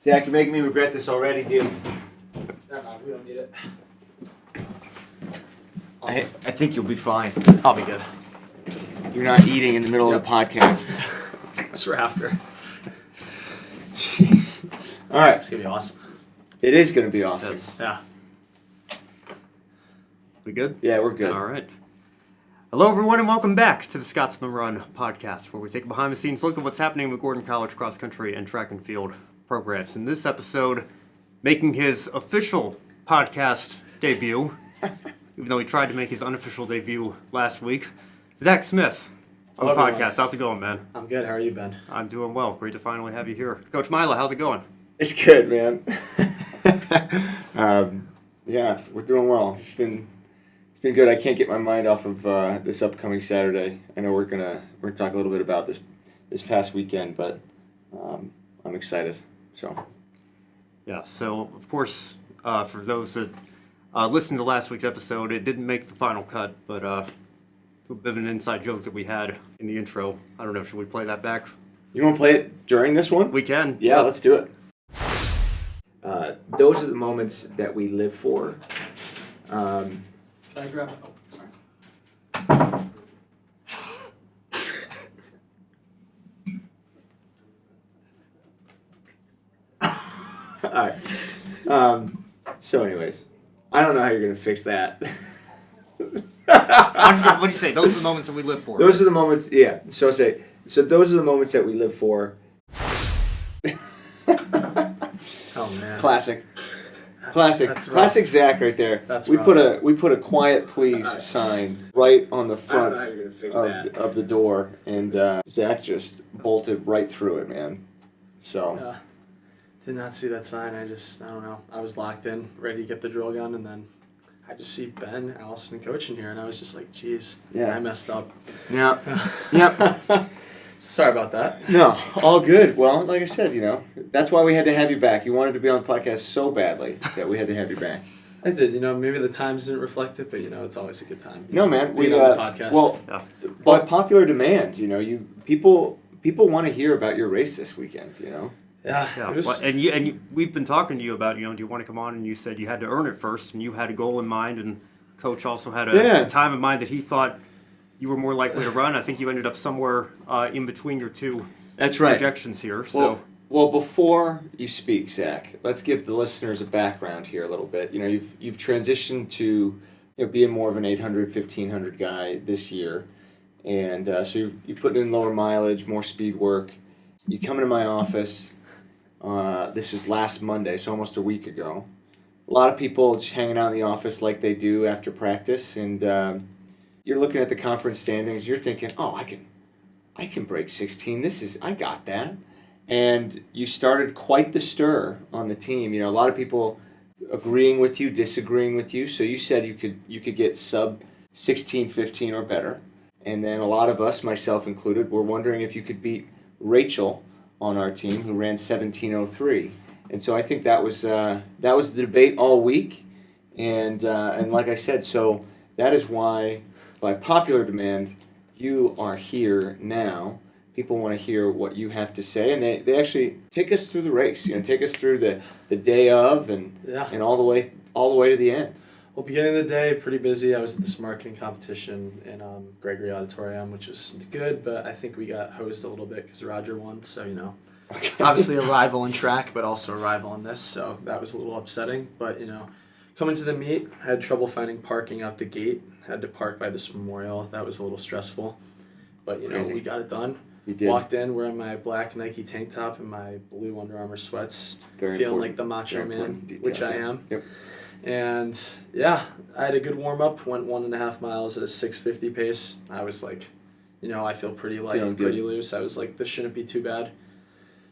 Zach, you're making me regret this already, dude. No, we don't need it. I think you'll be fine. I'll be good. You're not eating in the middle of the podcast. That's for after. Jeez. All right. It's going to be awesome. It is going to be awesome. Yeah. We good? Yeah, we're good. All right. Hello, everyone, and welcome back to the Scots on the Run podcast, where we take a behind-the-scenes look at what's happening with Gordon College cross-country and track and field programs. In this episode, making his official podcast debut, even though he tried to make his unofficial debut last week, Zach Smith on the podcast. How's it going, man? I'm good. How are you, Ben? I'm doing well. Great to finally have you here. Coach Miela, how's it going? It's good, man. Yeah, we're doing well. It's been good. I can't get my mind off of this upcoming Saturday. I know we're gonna talk a little bit about this past weekend, but I'm excited. So yeah. So of course, for those that listened to last week's episode, it didn't make the final cut, but a bit of an inside joke that we had in the intro. I don't know. Should we play that back? You want to play it during this one? We can. Yeah, let's do it. Those are the moments that we live for. Can I grab it? Oh, sorry. All right. So anyways, I don't know how you're going to fix that. What'd you say? Those are the moments that we live for. Those are the moments, yeah. So those are the moments that we live for. Oh man. Classic That's rough. Zach right there. That's we rough. put a quiet please sign right on the front I don't know how you're gonna fix of the door, and Zach just bolted right through it, man. So Did not see that sign. I don't know. I was locked in, ready to get the drill gun, and then I just see Ben, Allison, and Coach in here, and I was just like, geez, Yeah. I messed up. yeah, yep. So sorry about that. No, all good. Well, like I said, that's why we had to have you back. You wanted to be on the podcast so badly that we had to have you back. I did. Maybe the times didn't reflect it, but it's always a good time. No, man. Being on the podcast. Well, by popular demand, people want to hear about your race this weekend. Yeah. Yeah, It was, and we've been talking to you about, do you want to come on? And you said you had to earn it first, and you had a goal in mind, and Coach also had a time in mind that he thought you were more likely to run. I think you ended up somewhere in between your two projections here. So, well, before you speak, Zach, let's give the listeners a background here a little bit. You've transitioned to being more of an 800, 1500 guy this year, and so you've put in lower mileage, more speed work. You come into my office. This was last Monday, so almost a week ago. A lot of people just hanging out in the office like they do after practice, and you're looking at the conference standings. You're thinking, "Oh, I can break 16. I got that." And you started quite the stir on the team. A lot of people agreeing with you, disagreeing with you. So you said you could get sub 16:15 or better, and then a lot of us, myself included, were wondering if you could beat Rachel on our team, who ran 17:03. And so I think that was the debate all week, and like I said, so that is why, by popular demand, you are here now. People want to hear what you have to say, and they actually take us through the race. Take us through the day of and all the way to the end. Well, beginning of the day, pretty busy. I was at this marketing competition in Gregory Auditorium, which was good, but I think we got hosed a little bit because Roger won. So, obviously a rival in track, but also a rival in this. So that was a little upsetting. But, coming to the meet, had trouble finding parking out the gate. Had to park by this memorial. That was a little stressful. But, Crazy. We got it done. You did. Walked in wearing my black Nike tank top and my blue Under Armour sweats. Very feeling important. like the macho Very man, important details, which I yeah. am. Yep. And I had a good warm up. Went 1.5 miles at a 6:50 pace. I was like, I feel pretty light, Feeling pretty good. loose. I was like, this shouldn't be too bad.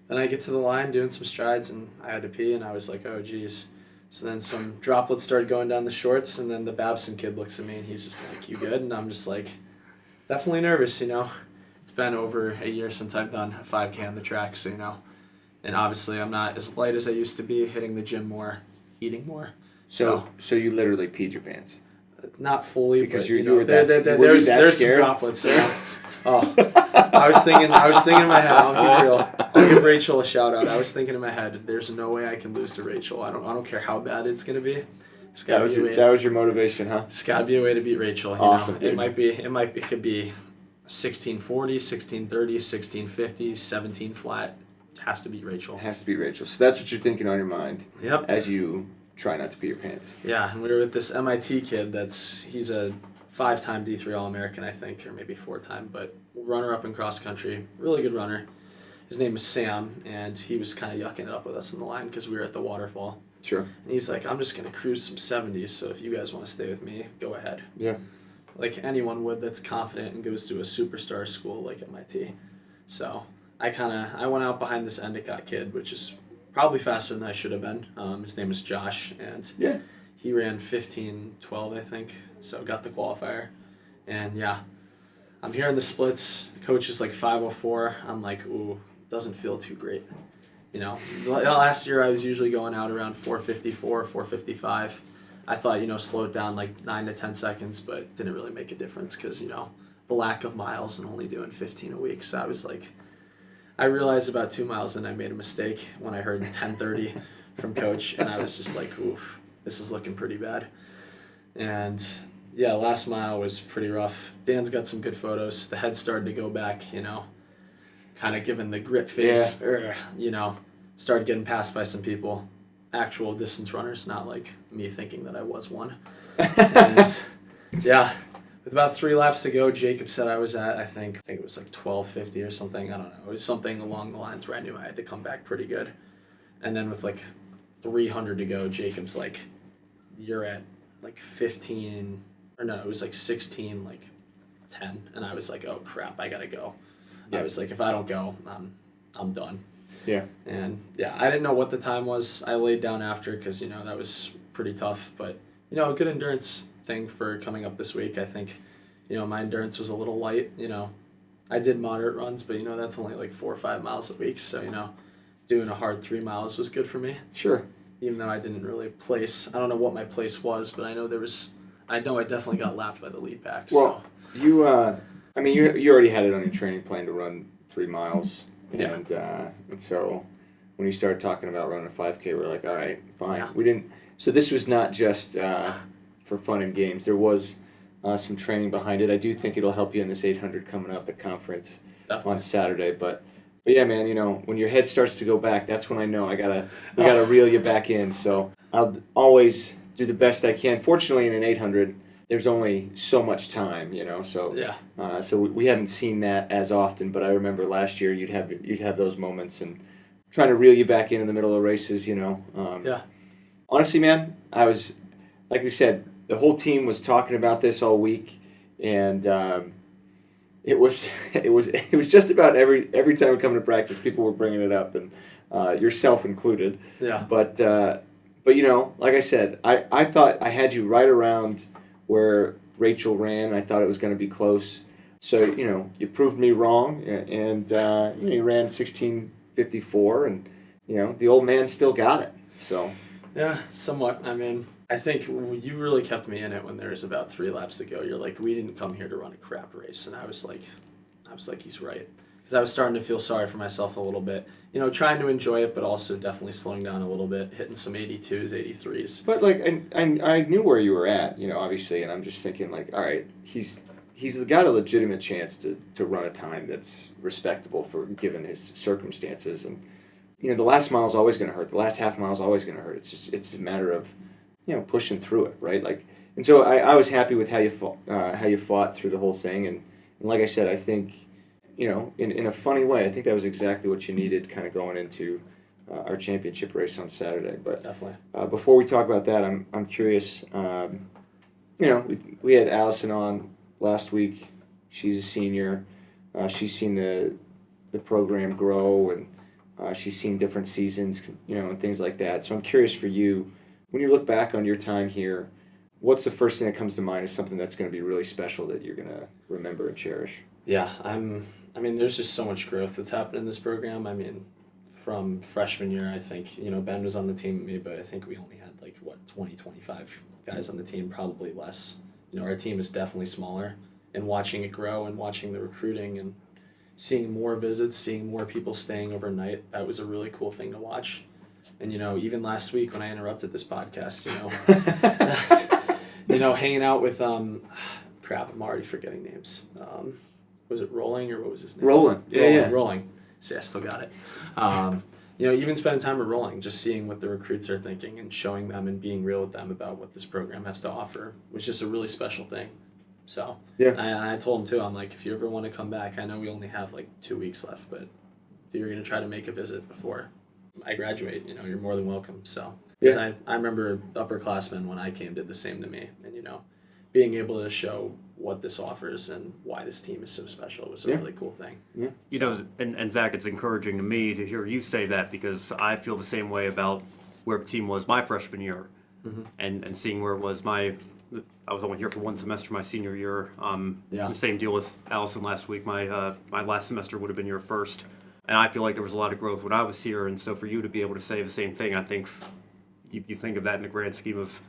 Then I get to the line doing some strides, and I had to pee, and I was like, oh geez. So then some droplets started going down the shorts, and then the Babson kid looks at me, and he's just like, you good? And I'm just like, definitely nervous. It's been over a year since I've done a 5K on the track, so and obviously I'm not as light as I used to be, hitting the gym more, eating more. So you literally peed your pants. Not fully, Because but you were that there's some scared? droplets. Yeah. Oh, I was thinking in my head. I'll keep it real. I'll give Rachel a shout out. I was thinking in my head, there's no way I can lose to Rachel. I don't care how bad it's gonna be. That was your motivation, huh? It's got to be a way to beat Rachel. Awesome, dude. It could be 1640, 1630, 1650, 17 flat. It has to beat Rachel. It has to beat Rachel. So that's what you're thinking on your mind. Yep. As you try not to pee your pants. Yeah, and we were with this MIT kid he's a 5-time D3 All-American, I think, or maybe 4-time, but runner-up in cross-country. Really good runner. His name is Sam, and he was kind of yucking it up with us in the line because we were at the waterfall. Sure. And he's like, I'm just going to cruise some 70s, so if you guys want to stay with me, go ahead. Yeah. Like anyone would that's confident and goes to a superstar school like MIT. So I went out behind this Endicott kid, which is probably faster than I should have been. His name is Josh, and yeah, he ran 15:12, I think, so got the qualifier. And yeah, I'm here in the splits. Coach is like 5:04. I'm like, ooh, doesn't feel too great. You know, last year I was usually going out around 4:54, 4:55. I thought, slow it down like 9 to 10 seconds, but didn't really make a difference because, the lack of miles and only doing 15 a week. So I was like, I realized about 2 miles and I made a mistake when I heard 10:30 from Coach, and I was just like, oof, this is looking pretty bad. And yeah, last mile was pretty rough. Dan's got some good photos. The head started to go back, kind of giving the grit face, started getting passed by some people, actual distance runners, not like me thinking that I was one. And yeah, with about 3 laps to go, Jacob said I was at, I think it was like 12:50 or something. I don't know. It was something along the lines where I knew I had to come back pretty good. And then with like 300 to go, Jacob's like, you're at like 15, or no, it was like 16, like 10. And I was like, oh crap, I gotta go. Yeah. I was like, if I don't go, I'm done. Yeah. And yeah, I didn't know what the time was. I laid down after because, that was pretty tough. But, a good endurance thing for coming up this week. I think, my endurance was a little light. I did moderate runs, but, that's only like 4 or 5 miles a week. So, doing a hard 3 miles was good for me. Sure. Even though I didn't really place. I don't know what my place was, but I know I definitely got lapped by the lead pack. Well, so. You already had it on your training plan to run 3 miles. Yeah. And so when you started talking about running a 5K, we're like, all right, fine. Yeah. We didn't. So this was not just for fun and games. There was some training behind it. I do think it'll help you in this 800 coming up at conference on Saturday. But yeah, man, when your head starts to go back, that's when I know we gotta reel you back in. So I'll always do the best I can. Fortunately, in an 800. There's only so much time, so yeah. So we haven't seen that as often, but I remember last year you'd have those moments and trying to reel you back in the middle of races, Yeah. Honestly, man, I was, like we said, the whole team was talking about this all week, and it was just about every time we come to practice, people were bringing it up, and yourself included. Yeah. But like I said, I thought I had you right around where Rachel ran. I thought it was going to be close. So, you proved me wrong, and you ran 16:54, and, the old man still got it. So. Yeah, somewhat. I mean, I think you really kept me in it when there was about 3 laps to go. You're like, we didn't come here to run a crap race. And I was like, he's right. Because I was starting to feel sorry for myself a little bit. Trying to enjoy it, but also definitely slowing down a little bit, hitting some 82s, 83s. But, I knew where you were at, obviously, and I'm just thinking, like, all right, he's got a legitimate chance to run a time that's respectable for given his circumstances. And, the last mile is always going to hurt. The last half mile is always going to hurt. It's a matter of, pushing through it, right? And so I was happy with how you fought through the whole thing. And like I said, I think, in a funny way, I think that was exactly what you needed kind of going into our championship race on Saturday. But definitely. Before we talk about that, I'm curious. We had Allison on last week. She's a senior. She's seen the program grow, and she's seen different seasons, and things like that. So I'm curious for you, when you look back on your time here, what's the first thing that comes to mind as something that's going to be really special that you're going to remember and cherish? Yeah, there's just so much growth that's happened in this program. From freshman year, I think, Ben was on the team with me, but I think we only had 20, 25 guys on the team, probably less. Our team is definitely smaller. and watching it grow and watching the recruiting and seeing more visits, seeing more people staying overnight. That was a really cool thing to watch. And, even last week when I interrupted this podcast, hanging out with, crap, I'm already forgetting names. Was it Rolling or what was his name? Rolling. Yeah. Rolling. See, I still got it. Even spending time with Rolling, just seeing what the recruits are thinking and showing them and being real with them about what this program has to offer was just a really special thing. So, yeah. I told him too, I'm like, if you ever want to come back, I know we only have like 2 weeks left, but if you're going to try to make a visit before I graduate, you're more than welcome. So, because I remember upperclassmen when I came did the same to me, and being able to show what this offers and why this team is so special was a really cool thing. Yeah. And Zach, it's encouraging to me to hear you say that, because I feel the same way about where the team was my freshman year, and seeing where it was I was only here for one semester my senior year. The same deal with Allison last week. My last semester would have been your first. And I feel like there was a lot of growth when I was here, and so for you to be able to say the same thing, I think you think of that in the grand scheme of,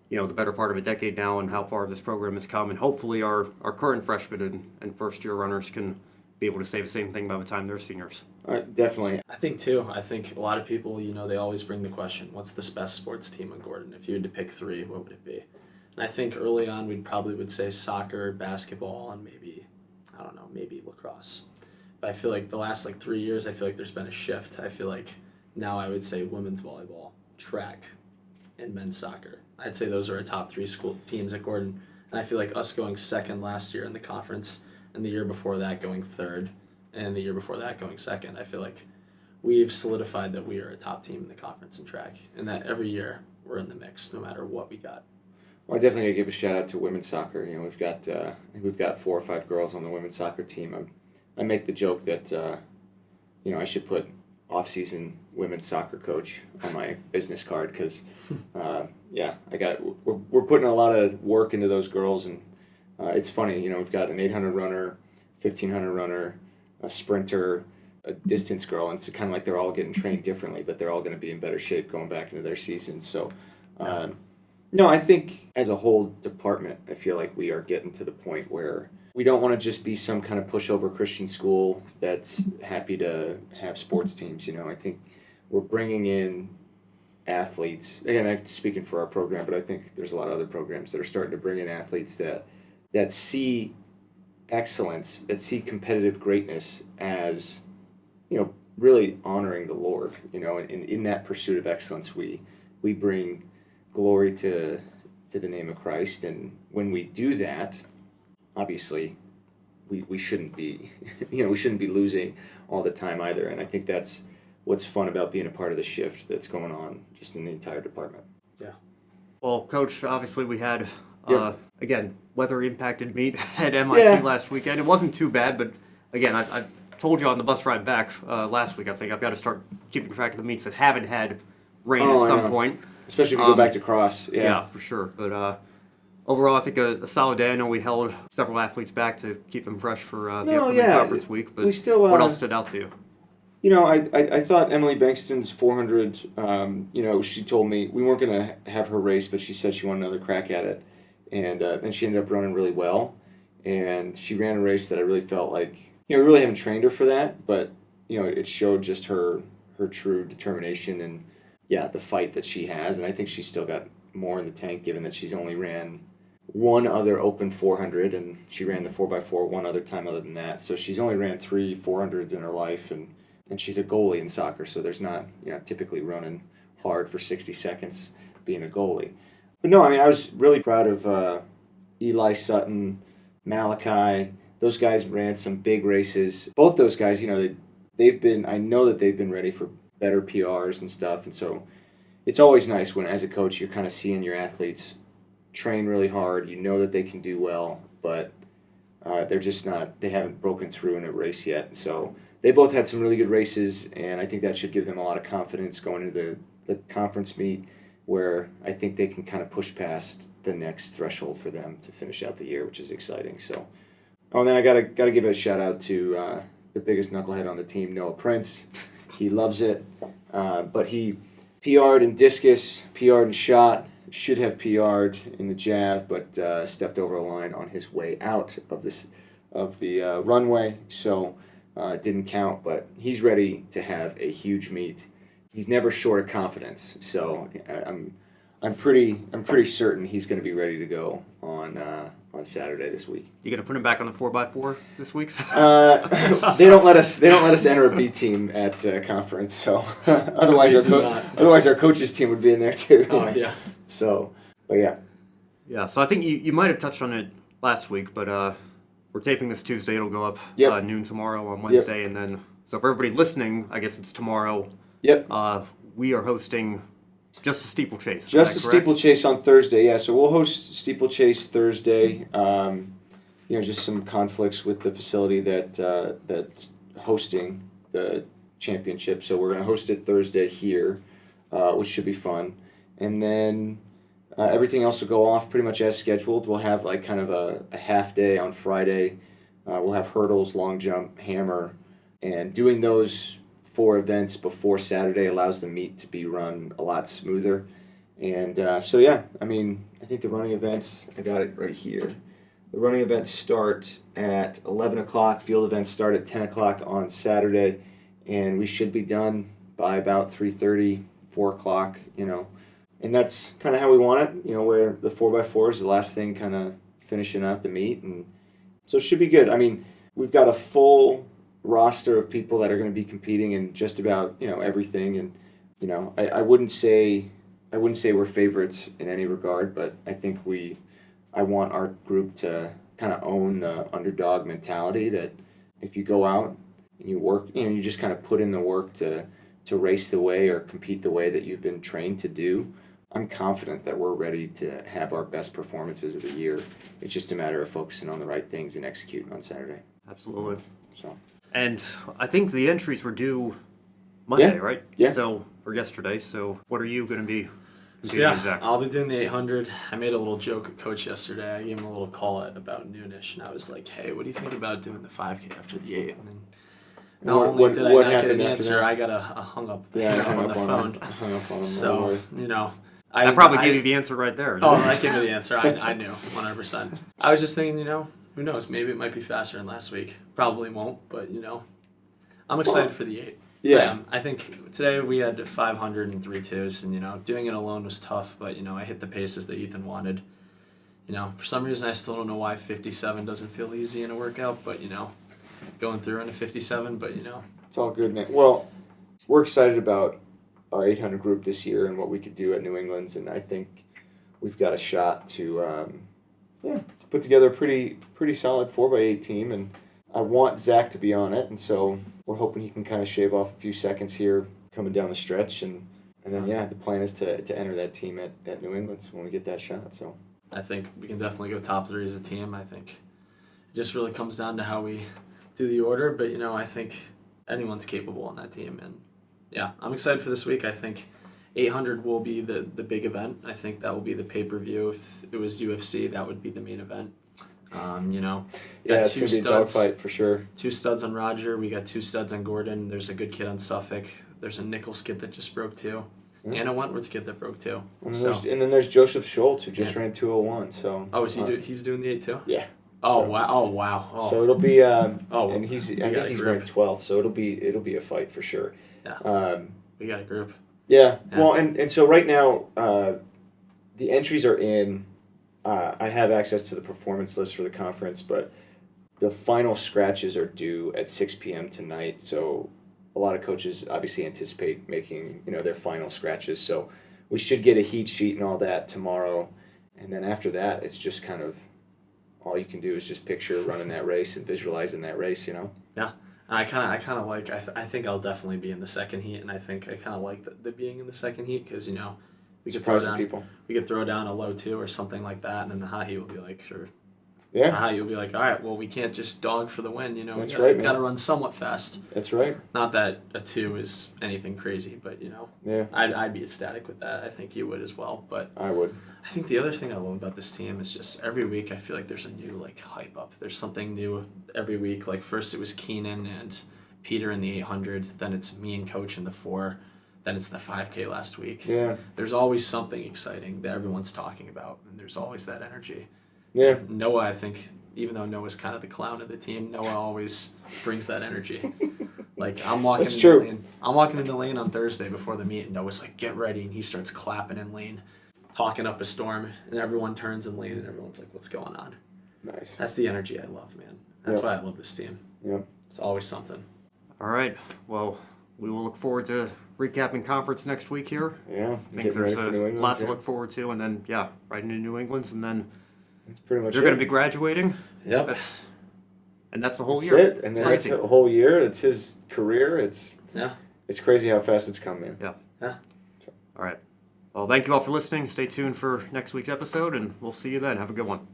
the better part of a decade now and how far this program has come, and hopefully our current freshmen and first-year runners can be able to say the same thing by the time they're seniors. Definitely. I think a lot of people, they always bring the question, what's the best sports team in Gordon? If you had to pick 3, what would it be? And I think early on we probably would say soccer, basketball, and maybe lacrosse. But I feel like the last 3 years, I feel like there's been a shift. I feel like now I would say women's volleyball, track, and men's soccer. I'd say those are our top 3 school teams at Gordon. And I feel like us going second last year in the conference, and the year before that going third, and the year before that going second, I feel like we've solidified that we are a top team in the conference in track, and that every year we're in the mix no matter what we got. Well, I definitely gotta give a shout out to women's soccer. We've got I think we've got 4 or 5 girls on the women's soccer team. I make the joke that I should put off-season women's soccer coach on my business card, because we're putting a lot of work into those girls, and it's funny. We've got an 800 runner, 1500 runner, a sprinter, a distance girl, and it's kind of like they're all getting trained differently, but they're all going to be in better shape going back into their season. So. No, I think as a whole department, I feel like we are getting to the point where we don't want to just be some kind of pushover Christian school that's happy to have sports teams. I think we're bringing in athletes. Again, I'm speaking for our program, but I think there's a lot of other programs that are starting to bring in athletes that see excellence, that see competitive greatness as, really honoring the Lord. And in that pursuit of excellence, we bring glory to the name of Christ, and when we do that, obviously, we shouldn't be, we shouldn't be losing all the time either. And I think that's what's fun about being a part of the shift that's going on just in the entire department. Yeah. Well, Coach, obviously we had again weather-impacted meet at MIT last weekend. It wasn't too bad, but again, I told you on the bus ride back last week. I think I've got to start keeping track of the meets that haven't had rain at some point. Especially if you go back to cross. Yeah, for sure. But overall, I think a solid day. I know we held several athletes back to keep them fresh for the upcoming conference week. But what else stood out to you? I thought Emily Bankston's 400, she told me we weren't going to have her race, but she said she wanted another crack at it. And then she ended up running really well. And she ran a race that I really felt like, we really haven't trained her for that, but, it showed just her true determination and, the fight that she has. And I think she's still got more in the tank, given that she's only ran one other open 400, and she ran the 4x4 one other time other than that. So she's only ran 3 400s in her life, and she's a goalie in soccer, so there's not, typically running hard for 60 seconds being a goalie. But no, I was really proud of Eli Sutton, Malachi. Those guys ran some big races. Both those guys, I know that they've been ready for better PRs and stuff, and so it's always nice when, as a coach, you're kind of seeing your athletes train really hard. You know that they can do well, but they're just not, they haven't broken through in a race yet. So they both had some really good races, and I think that should give them a lot of confidence going into the conference meet, where I think they can kind of push past the next threshold for them to finish out the year, which is exciting. So, and then I gotta give a shout out to the biggest knucklehead on the team, Noah Prince. He loves it, but he PR'd in discus, PR'd in shot, should have PR'd in the jav, but stepped over a line on his way out of the runway, so didn't count. But he's ready to have a huge meet. He's never short of confidence, so I'm pretty certain he's going to be ready to go on Saturday this week. You gonna put him back on the 4x4 this week? They don't let us enter a B team at conference, so otherwise our coaches team would be in there too. Oh yeah. So, but yeah. Yeah. So I think you might have touched on it last week, but we're taping this Tuesday. It'll go up noon tomorrow on Wednesday, and then so for everybody listening, I guess it's tomorrow. Yep. We are hosting just a steeplechase. Just a steeplechase on Thursday, yeah. So we'll host steeplechase Thursday. Just some conflicts with the facility that's hosting the championship. So we're going to host it Thursday here, which should be fun. And then everything else will go off pretty much as scheduled. We'll have like kind of a half day on Friday. We'll have hurdles, long jump, hammer, and doing those 4 events before Saturday allows the meet to be run a lot smoother. And I think the running events, I got it right here. The running events start at 11 o'clock. Field events start at 10 o'clock on Saturday. And we should be done by about 3:30, 4 o'clock, And that's kind of how we want it, where the 4x4 is the last thing kind of finishing out the meet. And so it should be good. I mean, we've got a full roster of people that are going to be competing in just about everything, and I wouldn't say we're favorites in any regard, but I think I want our group to kind of own the underdog mentality, that if you go out and you work, you just kind of put in the work to race the way or compete the way that you've been trained to do. I'm confident that we're ready to have our best performances of the year. It's just a matter of focusing on the right things and executing on Saturday. Absolutely. So. And I think the entries were due Monday, right? Yeah. Or yesterday. So what are you going to be So exactly? I'll be doing the 800. I made a little joke at Coach yesterday. I gave him a little call at about noonish, and I was like, "Hey, what do you think about doing the 5K after the 8?" And then not only did I not get an answer, I got a hung up on the phone. I hung up on him. So I probably gave you the answer right there. Oh, I gave you the answer. I knew 100%. I was just thinking, who knows? Maybe it might be faster than last week. Probably won't, but I'm excited for the 8. Yeah. I think today we had 500 and 3.2s, and doing it alone was tough, but I hit the paces that Ethan wanted. For some reason I still don't know why 57 doesn't feel easy in a workout, but going through in a 57, but it's all good, man. Well, we're excited about our 800 group this year and what we could do at New England's, and I think we've got a shot to put together a pretty solid 4x8 team, and I want Zach to be on it, and so we're hoping he can kind of shave off a few seconds here coming down the stretch, and then the plan is to enter that team at New England's when we get that shot. So I think we can definitely go top 3 as a team. I think it just really comes down to how we do the order, but I think anyone's capable on that team, and I'm excited for this week. I think 800 will be the big event. I think that will be the pay-per-view. If it was UFC, that would be the main event. It's going to be a dogfight for sure. 2 studs on Roger. We got 2 studs on Gordon. There's a good kid on Suffolk. There's a Nichols kid that just broke 2. And a Wentworth kid that broke 2. And then there's Joseph Schultz, who just ran 2:01. So he's doing the 8 too? Yeah. Wow. Oh. So it'll be and I think he's ranked 12th, so it'll be a fight for sure. Yeah. We got a group. Yeah. Well, and so right now the entries are in. I have access to the performance list for the conference, but the final scratches are due at 6 p.m. tonight. So a lot of coaches obviously anticipate making their final scratches. So we should get a heat sheet and all that tomorrow, and then after that, it's just kind of all you can do is just picture running that race and visualizing that race. Yeah. And I kind of like. I think I'll definitely be in the second heat, and I think I kind of like the being in the second heat because we could throw down people. We could throw down a low 2 or something like that, and then the hot heat will be like, sure. Yeah. The hot heat will be like, all right, well, we can't just dog for the win. That's we got to run somewhat fast. That's right. Not that a 2 is anything crazy, but Yeah. I'd be ecstatic with that. I think you would as well. But I would. I think the other thing I love about this team is just every week I feel like there's a new hype up. There's something new every week. Like first it was Keenan and Peter in the 800, then it's me and Coach in the 4. Then it's the 5K last week. Yeah. There's always something exciting that everyone's talking about, and there's always that energy. Yeah. Noah, I think, even though Noah's kind of the clown of the team, Noah always brings that energy. Like I'm walking That's into true. lane. I'm walking into lane on Thursday before the meet, and Noah's like, "Get ready," and he starts clapping in lane, talking up a storm, and everyone turns in lane, and everyone's like, "What's going on?" Nice. That's the energy I love, man. That's Yep. why I love this team. Yep. It's always something. All right. Well, we will look forward to recapping conference next week here. Yeah. I think Getting there's ready for New a England, lot to yeah. look forward to, and then right into New England's, and then That's pretty much you're it. going to be graduating. Yep. That's the whole That's year. it. And It's then that's crazy. a whole year. It's his career. Yeah. It's crazy how fast it's come, man. Yeah. All right. Well, thank you all for listening. Stay tuned for next week's episode, and we'll see you then. Have a good one.